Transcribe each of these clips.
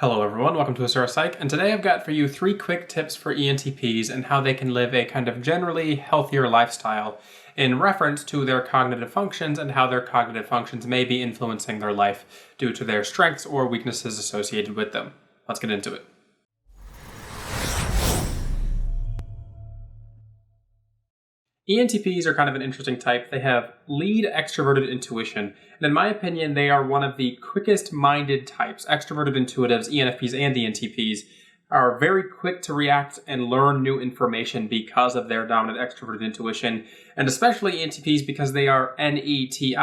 Hello everyone, welcome to Asura Psych, and today I've got for you 3 quick tips for ENTPs and how they can live a kind of generally healthier lifestyle in reference to their cognitive functions and how their cognitive functions may be influencing their life due to their strengths or weaknesses associated with them. Let's get into it. ENTPs are kind of an interesting type. They have lead extroverted intuition, and in my opinion, they are one of the quickest-minded types. Extroverted intuitives, ENFPs and ENTPs, are very quick to react and learn new information because of their dominant extroverted intuition, and especially ENTPs because they are NETI,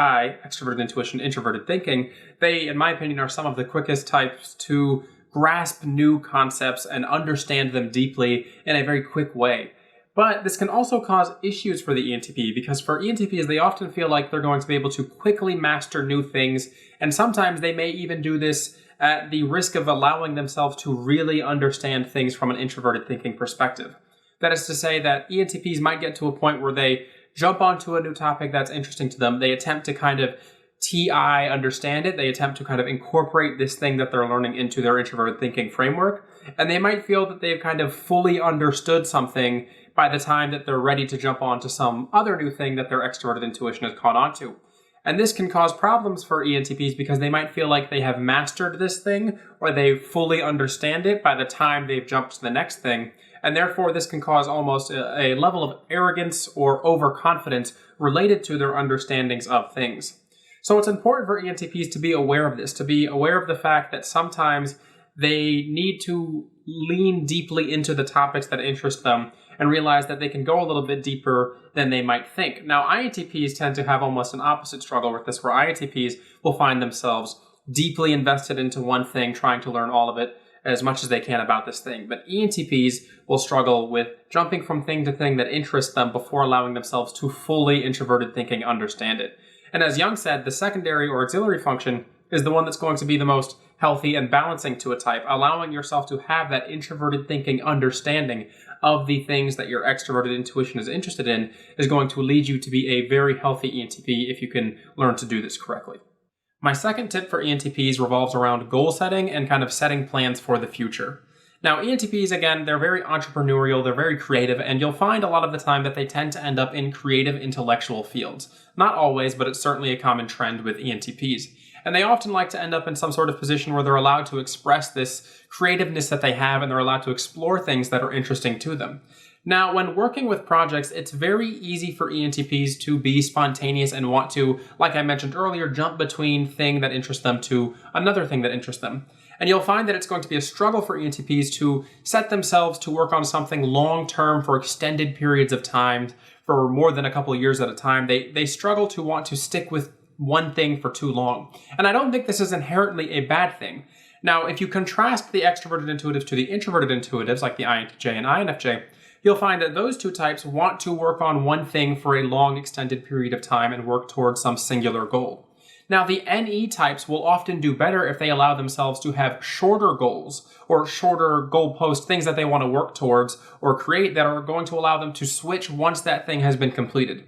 extroverted intuition, introverted thinking. They, in my opinion, are some of the quickest types to grasp new concepts and understand them deeply in a very quick way. But this can also cause issues for the ENTP because for ENTPs, they often feel like they're going to be able to quickly master new things, and sometimes they may even do this at the risk of allowing themselves to really understand things from an introverted thinking perspective. That is to say that ENTPs might get to a point where they jump onto a new topic that's interesting to them. They attempt to kind of TI understand it. They attempt to kind of incorporate this thing that they're learning into their introverted thinking framework. And they might feel that they've kind of fully understood something by the time that they're ready to jump onto some other new thing that their extroverted intuition has caught on to. And this can cause problems for ENTPs because they might feel like they have mastered this thing or they fully understand it by the time they've jumped to the next thing. And therefore, this can cause almost a level of arrogance or overconfidence related to their understandings of things. So it's important for ENTPs to be aware of this, to be aware of the fact that sometimes they need to lean deeply into the topics that interest them and realize that they can go a little bit deeper than they might think. Now, INTPs tend to have almost an opposite struggle with this, where INTPs will find themselves deeply invested into one thing, trying to learn all of it as much as they can about this thing. But ENTPs will struggle with jumping from thing to thing that interests them before allowing themselves to fully introverted thinking understand it. And as Jung said, the secondary or auxiliary function is the one that's going to be the most healthy and balancing to a type, allowing yourself to have that introverted thinking understanding of the things that your extroverted intuition is interested in is going to lead you to be a very healthy ENTP if you can learn to do this correctly. My second tip for ENTPs revolves around goal setting and kind of setting plans for the future. Now, ENTPs, again, they're very entrepreneurial, they're very creative, and you'll find a lot of the time that they tend to end up in creative intellectual fields. Not always, but it's certainly a common trend with ENTPs. And they often like to end up in some sort of position where they're allowed to express this creativeness that they have and they're allowed to explore things that are interesting to them. Now, when working with projects, it's very easy for ENTPs to be spontaneous and want to, like I mentioned earlier, jump between thing that interests them to another thing that interests them. And you'll find that it's going to be a struggle for ENTPs to set themselves to work on something long-term for extended periods of time, for more than a couple of years at a time. They struggle to want to stick with one thing for too long. And I don't think this is inherently a bad thing. Now, if you contrast the extroverted intuitives to the introverted intuitives, like the INTJ and INFJ, you'll find that those two types want to work on one thing for a long extended period of time and work towards some singular goal. Now, the NE types will often do better if they allow themselves to have shorter goals or shorter goalposts, things that they want to work towards or create that are going to allow them to switch once that thing has been completed.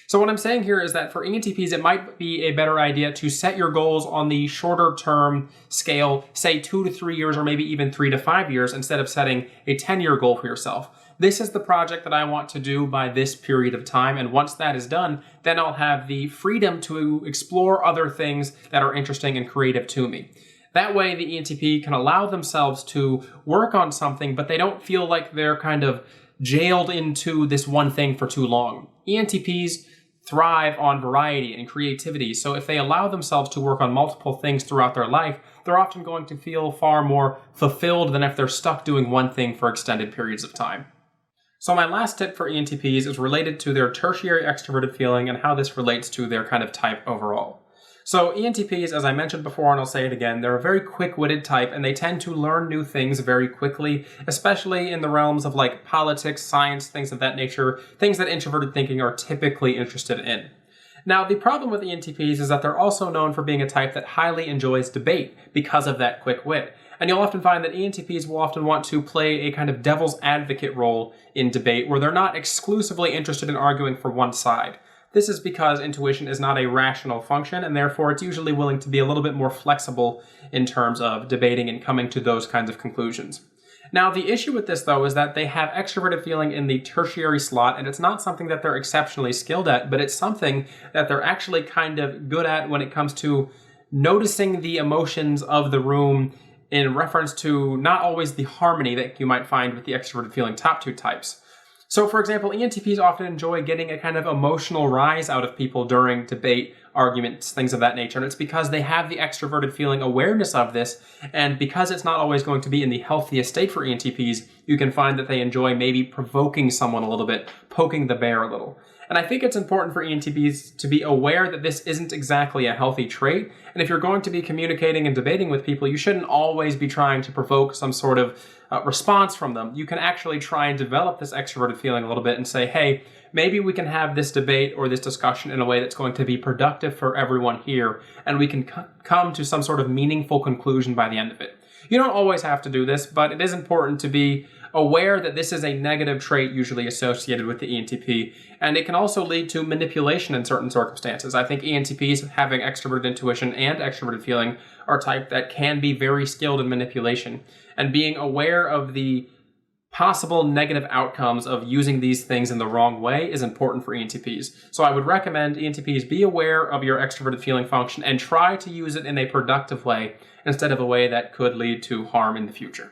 So what I'm saying here is that for ENTPs, it might be a better idea to set your goals on the shorter term scale, say 2 to 3 years or maybe even 3 to 5 years, instead of setting a 10-year goal for yourself. This is the project that I want to do by this period of time, and once that is done, then I'll have the freedom to explore other things that are interesting and creative to me. That way, the ENTP can allow themselves to work on something, but they don't feel like they're kind of jailed into this one thing for too long. ENTPs thrive on variety and creativity, so if they allow themselves to work on multiple things throughout their life, they're often going to feel far more fulfilled than if they're stuck doing one thing for extended periods of time. So my last tip for ENTPs is related to their tertiary extroverted feeling and how this relates to their kind of type overall. So ENTPs, as I mentioned before, and I'll say it again, they're a very quick-witted type, and they tend to learn new things very quickly, especially in the realms of like politics, science, things of that nature, things that introverted thinking are typically interested in. Now, the problem with ENTPs is that they're also known for being a type that highly enjoys debate because of that quick wit. And you'll often find that ENTPs will often want to play a kind of devil's advocate role in debate where they're not exclusively interested in arguing for one side. This is because intuition is not a rational function, and therefore it's usually willing to be a little bit more flexible in terms of debating and coming to those kinds of conclusions. Now, the issue with this, though, is that they have extroverted feeling in the tertiary slot, and it's not something that they're exceptionally skilled at, but it's something that they're actually kind of good at when it comes to noticing the emotions of the room in reference to not always the harmony that you might find with the extroverted feeling top two types. So, for example, ENTPs often enjoy getting a kind of emotional rise out of people during debate, arguments, things of that nature. And it's because they have the extroverted feeling awareness of this. And because it's not always going to be in the healthiest state for ENTPs, you can find that they enjoy maybe provoking someone a little bit, poking the bear a little. And I think it's important for ENTPs to be aware that this isn't exactly a healthy trait. And if you're going to be communicating and debating with people, you shouldn't always be trying to provoke some sort of response from them. You can actually try and develop this extroverted feeling a little bit and say, hey, maybe we can have this debate or this discussion in a way that's going to be productive for everyone here, and we can come to some sort of meaningful conclusion by the end of it. You don't always have to do this, but it is important to be aware that this is a negative trait usually associated with the ENTP, and it can also lead to manipulation in certain circumstances. I think ENTPs having extroverted intuition and extroverted feeling are a type that can be very skilled in manipulation, and being aware of the possible negative outcomes of using these things in the wrong way is important for ENTPs. So I would recommend ENTPs be aware of your extroverted feeling function and try to use it in a productive way instead of a way that could lead to harm in the future.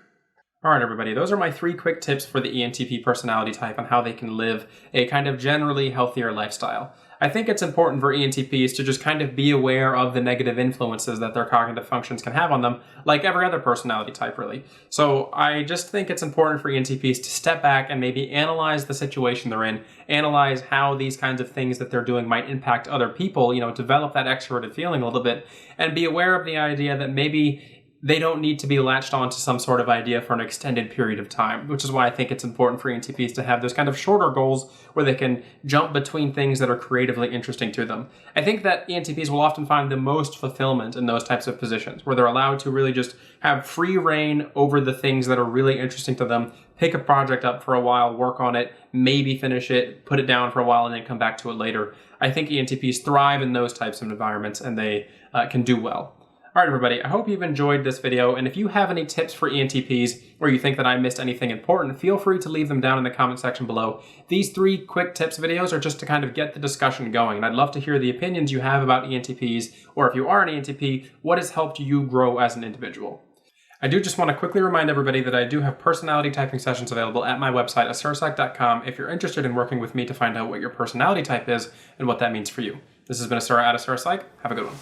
All right, everybody, those are my 3 quick tips for the ENTP personality type on how they can live a kind of generally healthier lifestyle. I think it's important for ENTPs to just kind of be aware of the negative influences that their cognitive functions can have on them, like every other personality type, really. So I just think it's important for ENTPs to step back and maybe analyze the situation they're in, analyze how these kinds of things that they're doing might impact other people, develop that extroverted feeling a little bit, and be aware of the idea that maybe they don't need to be latched on to some sort of idea for an extended period of time, which is why I think it's important for ENTPs to have those kind of shorter goals where they can jump between things that are creatively interesting to them. I think that ENTPs will often find the most fulfillment in those types of positions, where they're allowed to really just have free reign over the things that are really interesting to them, pick a project up for a while, work on it, maybe finish it, put it down for a while, and then come back to it later. I think ENTPs thrive in those types of environments, and they can do well. All right, everybody, I hope you've enjoyed this video, and if you have any tips for ENTPs or you think that I missed anything important, feel free to leave them down in the comment section below. These 3 quick tips videos are just to kind of get the discussion going, and I'd love to hear the opinions you have about ENTPs, or if you are an ENTP, what has helped you grow as an individual. I do just want to quickly remind everybody that I do have personality typing sessions available at my website, asurpsych.com, if you're interested in working with me to find out what your personality type is and what that means for you. This has been Asura at Asura Psych. Have a good one.